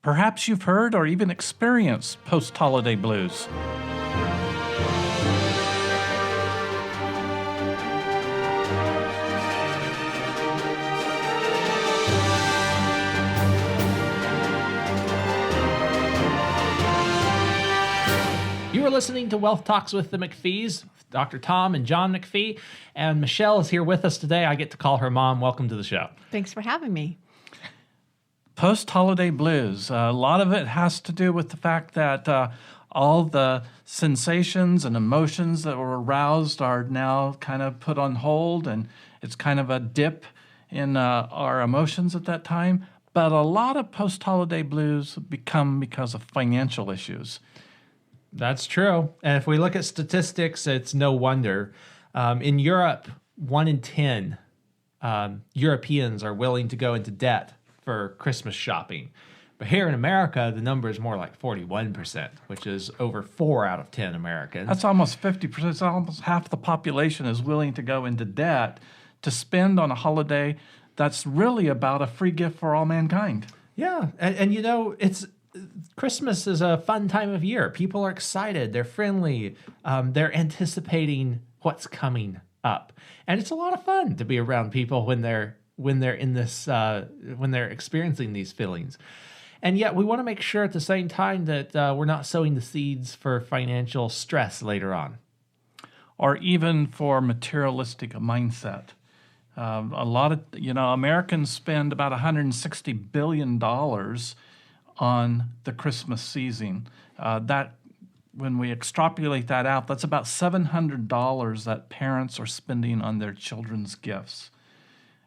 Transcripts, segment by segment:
Perhaps you've heard or even experienced post-holiday blues. You are listening to Wealth Talks with the McPhees, Dr. Tom and John McPhee, and Michelle is here with us today. I get to call her mom. Welcome to the show. Thanks for having me. Post-holiday blues. A lot of it has to do with the fact that all the sensations and emotions that were aroused are now kind of put on hold, and it's kind of a dip in our emotions at that time. But a lot of post-holiday blues become because of financial issues. That's true. And if we look at statistics, it's no wonder. In Europe, 1 in 10 Europeans are willing to go into debt for Christmas shopping. But here in America, the number is more like 41%, which is over 4 out of 10 Americans. That's almost 50%. It's almost half the population is willing to go into debt to spend on a holiday that's really about a free gift for all mankind. Yeah. And you know, Christmas is a fun time of year. People are excited. They're friendly. They're anticipating what's coming up. And it's a lot of fun to be around people when they're in this when they're experiencing these feelings. And yet we want to make sure at the same time that we're not sowing the seeds for financial stress later on. Or even for materialistic mindset. A lot of, Americans spend about $160 billion on the Christmas season. That, when we extrapolate that out, that's about $700 that parents are spending on their children's gifts.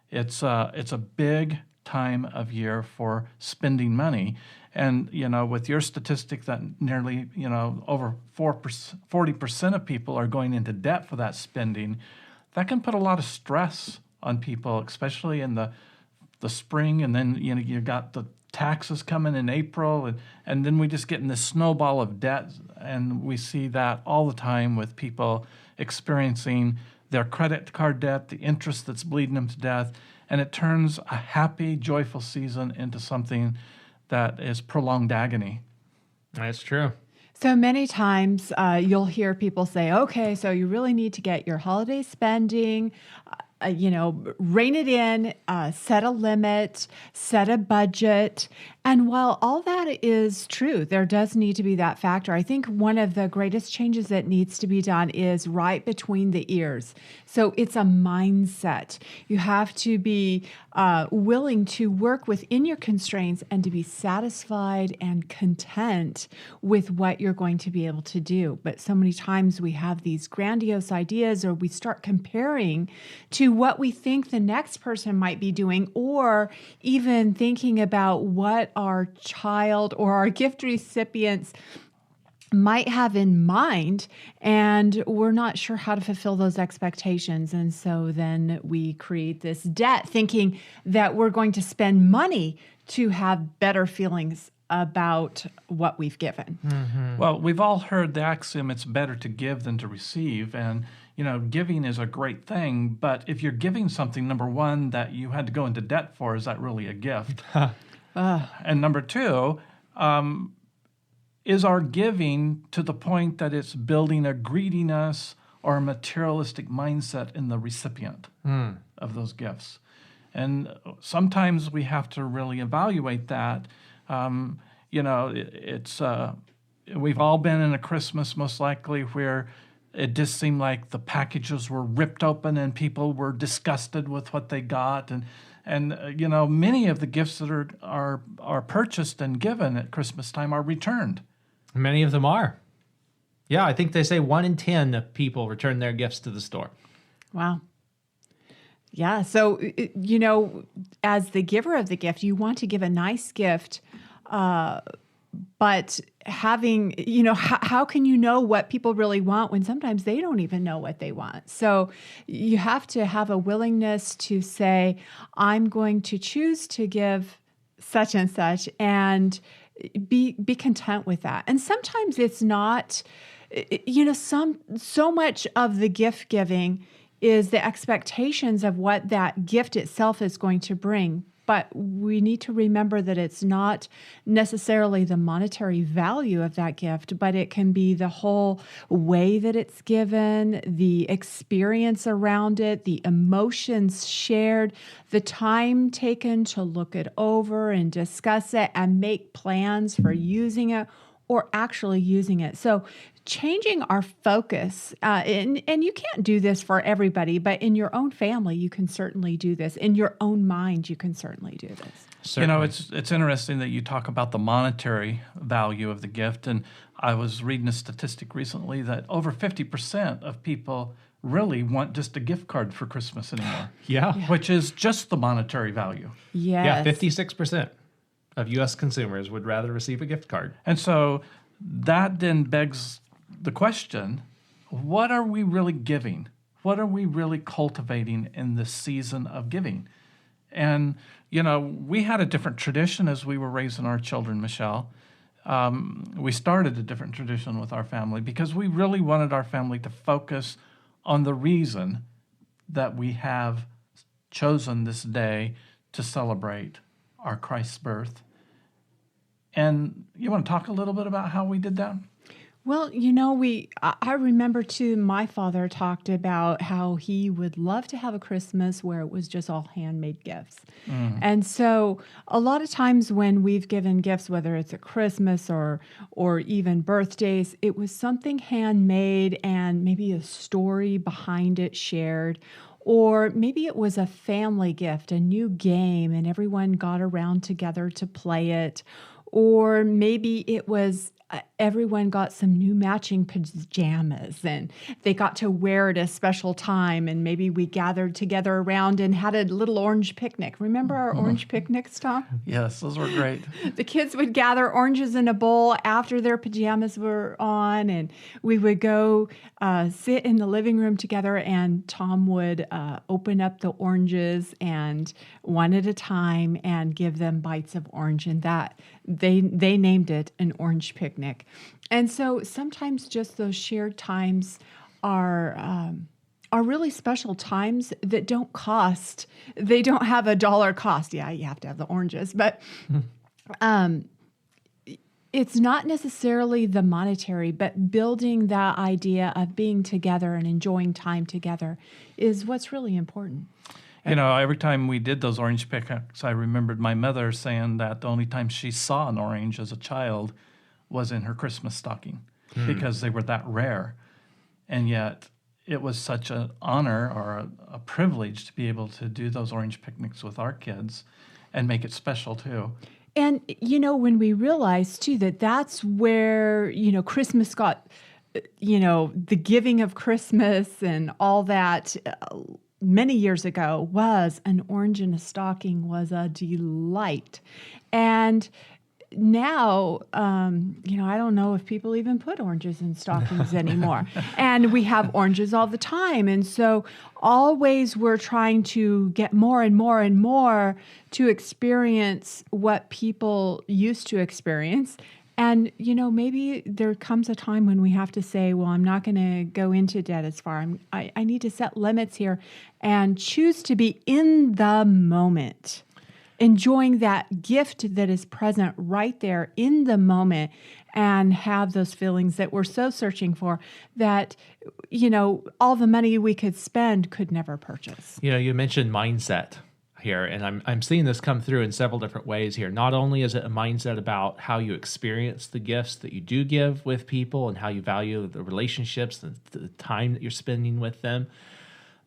It's a big time of year for spending money. And, with your statistic that nearly, over 40% of people are going into debt for that spending, that can put a lot of stress on people, especially in the spring. And then, you got the taxes coming in April, and then we just get in this snowball of debt, and we see that all the time with people experiencing their credit card debt, the interest that's bleeding them to death, and it turns a happy, joyful season into something that is prolonged agony. That's true. So many times you'll hear people say, okay, so you really need to get your holiday spending, rein it in, set a limit, set a budget. And while all that is true, there does need to be that factor. I think one of the greatest changes that needs to be done is right between the ears. So it's a mindset. You have to be willing to work within your constraints and to be satisfied and content with what you're going to be able to do. But so many times we have these grandiose ideas, or we start comparing to what we think the next person might be doing, or even thinking about what our child or our gift recipients might have in mind, and we're not sure how to fulfill those expectations. And so then we create this debt thinking that we're going to spend money to have better feelings about what we've given. Mm-hmm. Well, we've all heard the axiom, it's better to give than to receive. And, giving is a great thing. But if you're giving something, number one, that you had to go into debt for, is that really a gift? And number two, is our giving to the point that it's building a greediness or a materialistic mindset in the recipient of those gifts? And sometimes we have to really evaluate that. We've all been in a Christmas, most likely, where it just seemed like the packages were ripped open and people were disgusted with what they got. And many of the gifts that are purchased and given at Christmas time are returned. Many of them are. Yeah, I think they say 1 in 10 people return their gifts to the store. Wow. Yeah. So, as the giver of the gift, you want to give a nice gift, but having, how can you know what people really want when sometimes they don't even know what they want? So you have to have a willingness to say, I'm going to choose to give such and such, and be content with that. And sometimes it's not, so much of the gift giving is the expectations of what that gift itself is going to bring. but we need to remember that it's not necessarily the monetary value of that gift, but it can be the whole way that it's given, the experience around it, the emotions shared, the time taken to look it over and discuss it and make plans for using it or actually using it. So changing our focus, and you can't do this for everybody, but in your own family, you can certainly do this. In your own mind, you can certainly do this. Certainly. It's interesting that you talk about the monetary value of the gift. And I was reading a statistic recently that over 50% of people really want just a gift card for Christmas anymore. Yeah. Which is just the monetary value. Yeah, Yes. 56% of U.S. consumers would rather receive a gift card. And so that then begs the question, what are we really giving? What are we really cultivating in this season of giving? And, we had a different tradition as we were raising our children, Michelle. We started a different tradition with our family because we really wanted our family to focus on the reason that we have chosen this day to celebrate our Christ's birth. And you want to talk a little bit about how we did that? Well, I remember too, my father talked about how he would love to have a Christmas where it was just all handmade gifts. And so a lot of times when we've given gifts, whether it's at Christmas or even birthdays, it was something handmade and maybe a story behind it shared. Or maybe it was a family gift, a new game, and everyone got around together to play it. Or maybe it was everyone got some new matching pajamas and they got to wear it at a special time. And maybe we gathered together around and had a little orange picnic. Remember our orange picnics, Tom? Yes, those were great. The kids would gather oranges in a bowl after their pajamas were on, and we would go sit in the living room together, and Tom would open up the oranges and one at a time and give them bites of orange, and that they named it an orange picnic. And so sometimes just those shared times are really special times that don't cost. They don't have a dollar cost. Yeah, you have to have the oranges, but it's not necessarily the monetary, but building that idea of being together and enjoying time together is what's really important. Every time we did those orange picnics, I remembered my mother saying that the only time she saw an orange as a child was in her Christmas stocking because they were that rare. And yet it was such an honor or a privilege to be able to do those orange picnics with our kids and make it special too. And, when we realized too that that's where, Christmas got, the giving of Christmas and all that many years ago was an orange in a stocking was a delight. And now, I don't know if people even put oranges in stockings anymore. And we have oranges all the time. And so always we're trying to get more and more and more to experience what people used to experience. And, maybe there comes a time when we have to say, well, I'm not going to go into debt as far. I need to set limits here and choose to be in the moment, enjoying that gift that is present right there in the moment and have those feelings that we're so searching for that, all the money we could spend could never purchase. You mentioned mindset here, and I'm seeing this come through in several different ways here. Not only is it a mindset about how you experience the gifts that you do give with people and how you value the relationships, the time that you're spending with them,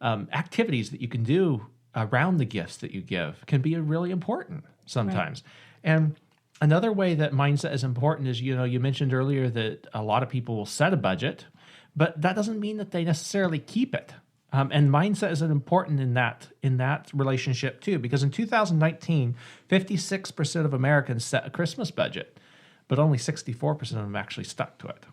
activities that you can do around the gifts that you give can be really important sometimes. Right. And another way that mindset is important is, you mentioned earlier that a lot of people will set a budget, but that doesn't mean that they necessarily keep it. And mindset is important in that relationship too, because in 2019, 56% of Americans set a Christmas budget, but only 64% of them actually stuck to it.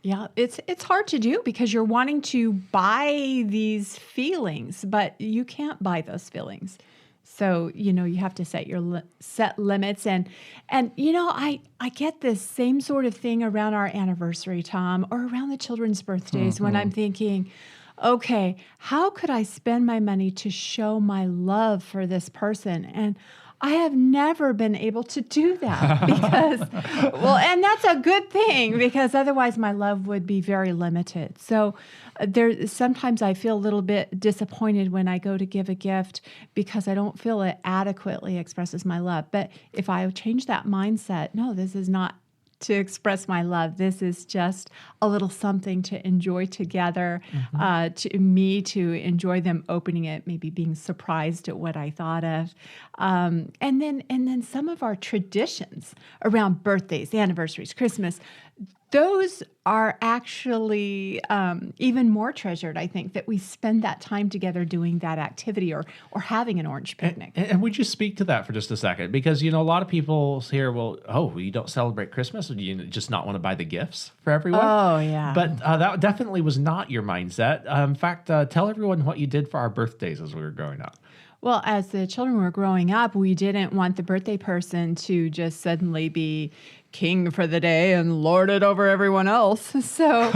Yeah, it's hard to do because you're wanting to buy these feelings, but you can't buy those feelings. So, you have to set limits. And I get this same sort of thing around our anniversary, Tom, or around the children's birthdays when I'm thinking, okay, how could I spend my money to show my love for this person? And I have never been able to do that because, well, and that's a good thing because otherwise my love would be very limited. So there, sometimes I feel a little bit disappointed when I go to give a gift because I don't feel it adequately expresses my love. But if I change that mindset, no, this is not to express my love. This is just a little something to enjoy together, to me to enjoy them opening it, maybe being surprised at what I thought of. And then some of our traditions around birthdays, anniversaries, Christmas, those are actually even more treasured, I think, that we spend that time together doing that activity or having an orange picnic. And would you speak to that for just a second? Because, a lot of people here will, oh, you don't celebrate Christmas? Or do you just not want to buy the gifts for everyone? Oh, yeah. But that definitely was not your mindset. In fact, tell everyone what you did for our birthdays as we were growing up. Well, as the children were growing up, we didn't want the birthday person to just suddenly be king for the day and lord it over everyone else. So,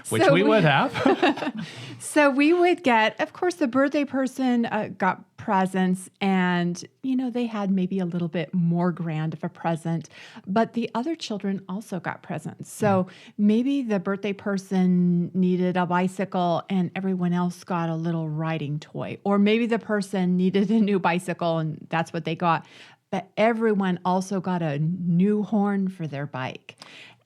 Which we would have. So we would get, of course, the birthday person got presents and, they had maybe a little bit more grand of a present, but the other children also got presents. So maybe the birthday person needed a bicycle and everyone else got a little riding toy, or maybe the person needed a new bicycle and that's what they got. But everyone also got a new horn for their bike.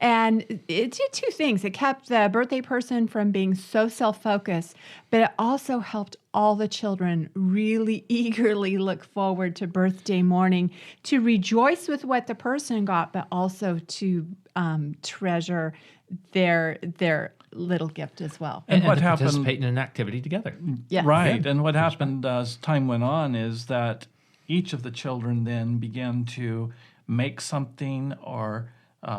And it did two things. It kept the birthday person from being so self-focused, but it also helped all the children really eagerly look forward to birthday morning to rejoice with what the person got, but also to treasure their little gift as well. And what happened? Participate in an activity together. Yes. Right. And what happened as time went on is that each of the children then began to make something or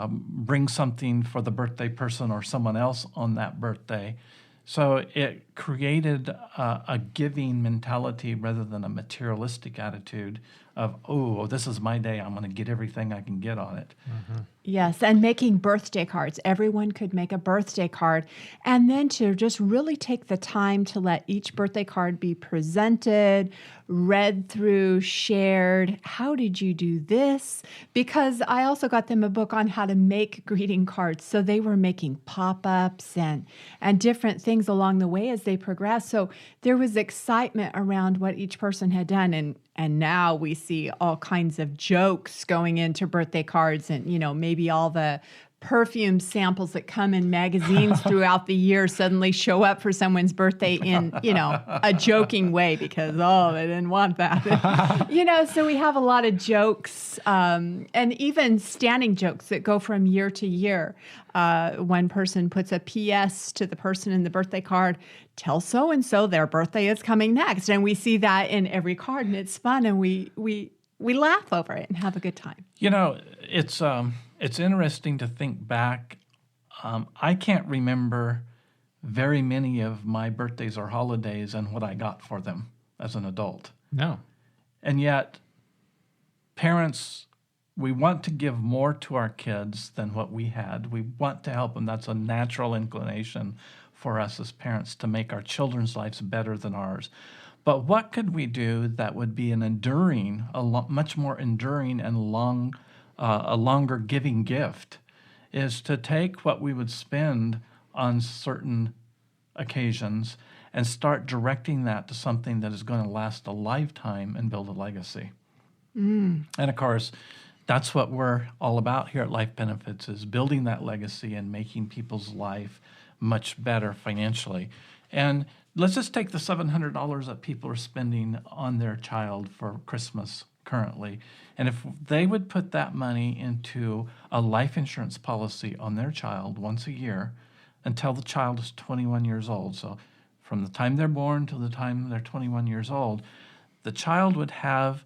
bring something for the birthday person or someone else on that birthday. So it created a giving mentality rather than a materialistic attitude of, oh, this is my day. I'm going to get everything I can get on it. Mm-hmm. Yes, and making birthday cards. Everyone could make a birthday card. And then to just really take the time to let each birthday card be presented, read through, shared. How did you do this? Because I also got them a book on how to make greeting cards. So they were making pop-ups and different things along the way as they progressed. So there was excitement around what each person had done. And now we see all kinds of jokes going into birthday cards and, maybe all the perfume samples that come in magazines throughout the year suddenly show up for someone's birthday in, a joking way because, they didn't want that. So we have a lot of jokes and even standing jokes that go from year to year. One person puts a PS to the person in the birthday card, tell so-and-so their birthday is coming next. And we see that in every card and it's fun and we laugh over it and have a good time. It's interesting to think back. I can't remember very many of my birthdays or holidays and what I got for them as an adult. No. And yet, parents, we want to give more to our kids than what we had. We want to help them. That's a natural inclination for us as parents to make our children's lives better than ours. But what could we do that would be an enduring, much more enduring and a longer giving gift is to take what we would spend on certain occasions and start directing that to something that is going to last a lifetime and build a legacy. And of course, that's what we're all about here at Life Benefits is building that legacy and making people's life much better financially. And let's just take the $700 that people are spending on their child for Christmas currently. And if they would put that money into a life insurance policy on their child once a year until the child is 21 years old, so from the time they're born to the time they're 21 years old, the child would have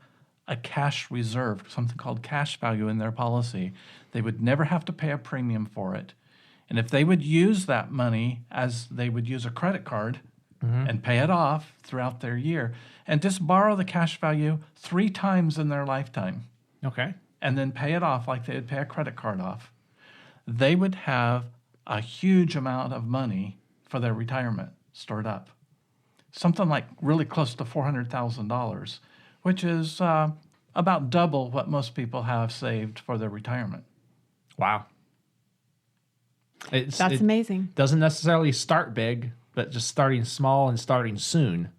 a cash reserve, something called cash value in their policy. They would never have to pay a premium for it. And if they would use that money as they would use a credit card and pay it off throughout their year and just borrow the cash value 3 times in their lifetime. Okay. And then pay it off like they would pay a credit card off, they would have a huge amount of money for their retirement stored up. Something like really close to $400,000, which is a about double what most people have saved for their retirement. Wow. That's It amazing. doesn't necessarily start big, but just starting small and starting soon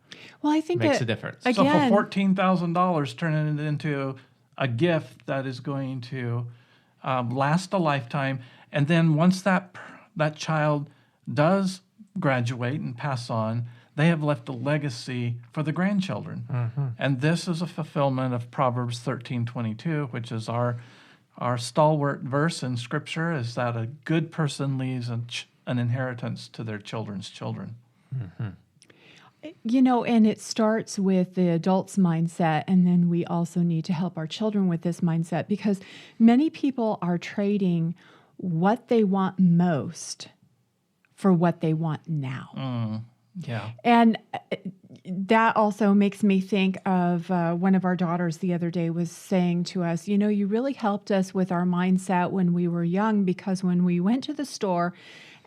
Well, I think makes that, a difference. So for again, $14,000, turning it into a gift that is going to last a lifetime, and then once that child does graduate and pass on, they have left a legacy for the grandchildren. And this is a fulfillment of Proverbs 13:22, which is our stalwart verse in Scripture, is that a good person leaves an inheritance to their children's children. and it starts with the adult's mindset, and then we also need to help our children with this mindset, because many people are trading what they want most for what they want now. Yeah. And that also makes me think of one of our daughters the other day was saying to us, you really helped us with our mindset when we were young, because when we went to the store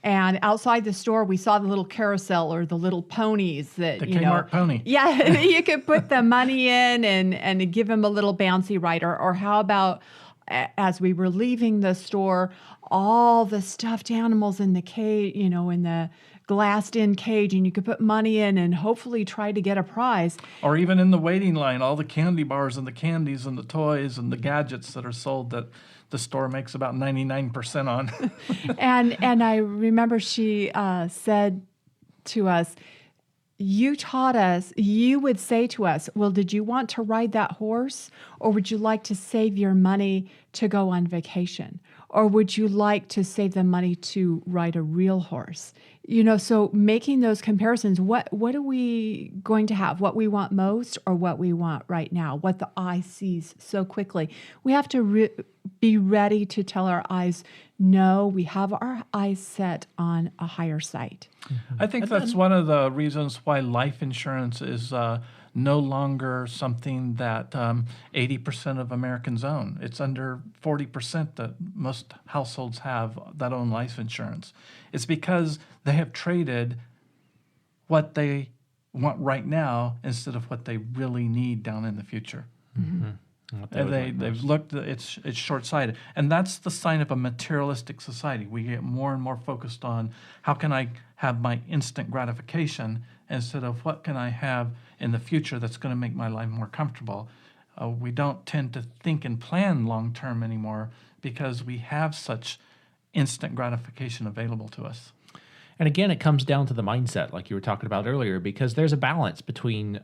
and outside the store, we saw the little carousel or the little ponies that, The Kmart pony. Yeah, you could put the money in and give them a little bouncy ride. Or how about as we were leaving the store, all the stuffed animals in the cage, in the glassed in cage, and you could put money in and hopefully try to get a prize. Or even in the waiting line, all the candy bars and the candies and the toys and the gadgets that are sold that the store makes about 99% on. And I remember she said to us, you taught us, you would say to us, well, did you want to ride that horse, or would you like to save your money to go on vacation? Or would you like to save the money to ride a real horse? So making those comparisons, what are we going to have? What we want most or what we want right now? What the eye sees so quickly? We have to be ready to tell our eyes, no, we have our eyes set on a higher sight. I think that's one of the reasons why life insurance is no longer something that 80% of Americans own. It's under 40% that most households have that own life insurance. It's because they have traded what they want right now instead of what they really need down in the future. And they've looked, it's short-sighted. And that's the sign of a materialistic society. We get more and more focused on how can I have my instant gratification instead of what can I have in the future that's going to make my life more comfortable. We don't tend to think and plan long-term anymore because we have such instant gratification available to us. And again, it comes down to the mindset, like you were talking about earlier, because there's a balance between,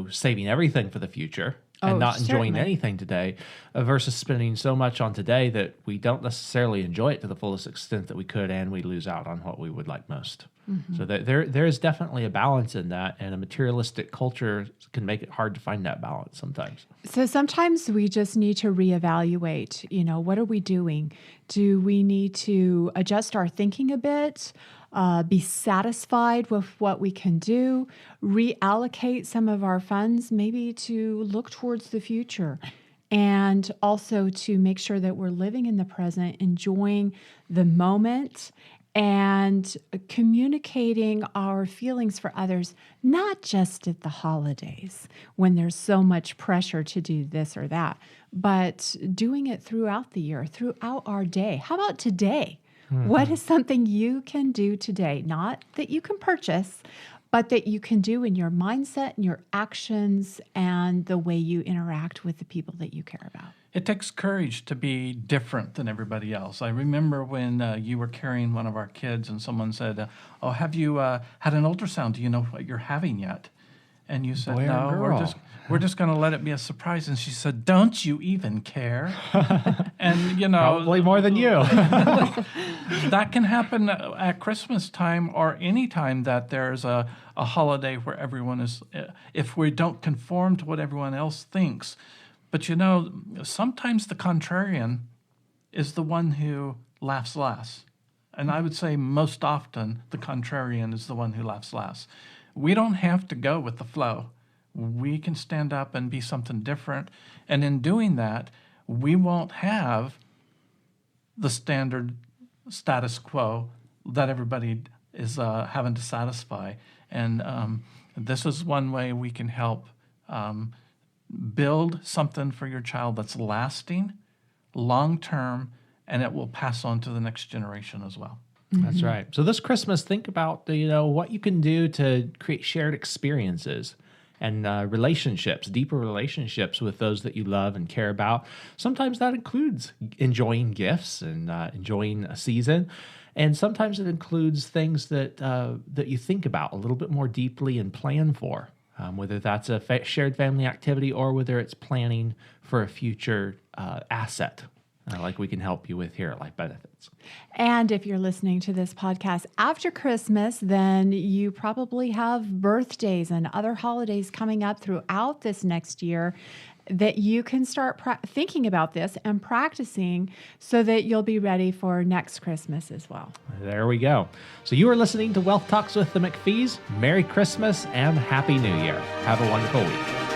saving everything for the future and not enjoying certainly. anything today versus spending so much on today that we don't necessarily enjoy it to the fullest extent that we could, and we lose out on what we would like most. So there is definitely a balance in that, and a materialistic culture can make it hard to find that balance sometimes. So sometimes we just need to reevaluate, what are we doing? Do we need to adjust our thinking a bit? Be satisfied with what we can do, reallocate some of our funds, maybe to look towards the future, and also to make sure that we're living in the present, enjoying the moment, and communicating our feelings for others, not just at the holidays when there's so much pressure to do this or that, but doing it throughout the year, throughout our day. How about today? What is something you can do today? Not that you can purchase, but that you can do in your mindset and your actions and the way you interact with the people that you care about. It takes courage to be different than everybody else. I remember when you were carrying one of our kids and someone said, oh, have you had an ultrasound? Do you know what you're having yet? And you said, Boy or no, girl? we're just going to let it be a surprise. And she said, don't you even care? And, Probably more than you. that can happen at Christmas time or any time that there's a holiday where everyone is, if we don't conform to what everyone else thinks. But, sometimes the contrarian is the one who laughs last. And I would say most often the contrarian is the one who laughs last. We don't have to go with the flow. We can stand up and be something different. And in doing that, we won't have the standard status quo that everybody is having to satisfy. And this is one way we can help build something for your child that's lasting, long-term, and it will pass on to the next generation as well. That's right. So this Christmas, think about what you can do to create shared experiences and relationships, deeper relationships with those that you love and care about. Sometimes that includes enjoying gifts and enjoying a season. And sometimes it includes things that that you think about a little bit more deeply and plan for, whether that's a shared family activity or whether it's planning for a future asset, like we can help you with here at Life Benefits. And if you're listening to this podcast after Christmas, then you probably have birthdays and other holidays coming up throughout this next year that you can start thinking about this and practicing so that you'll be ready for next Christmas as well. There we go. So you are listening to Wealth Talks with the McPhees. Merry Christmas and Happy New Year. Have a wonderful week.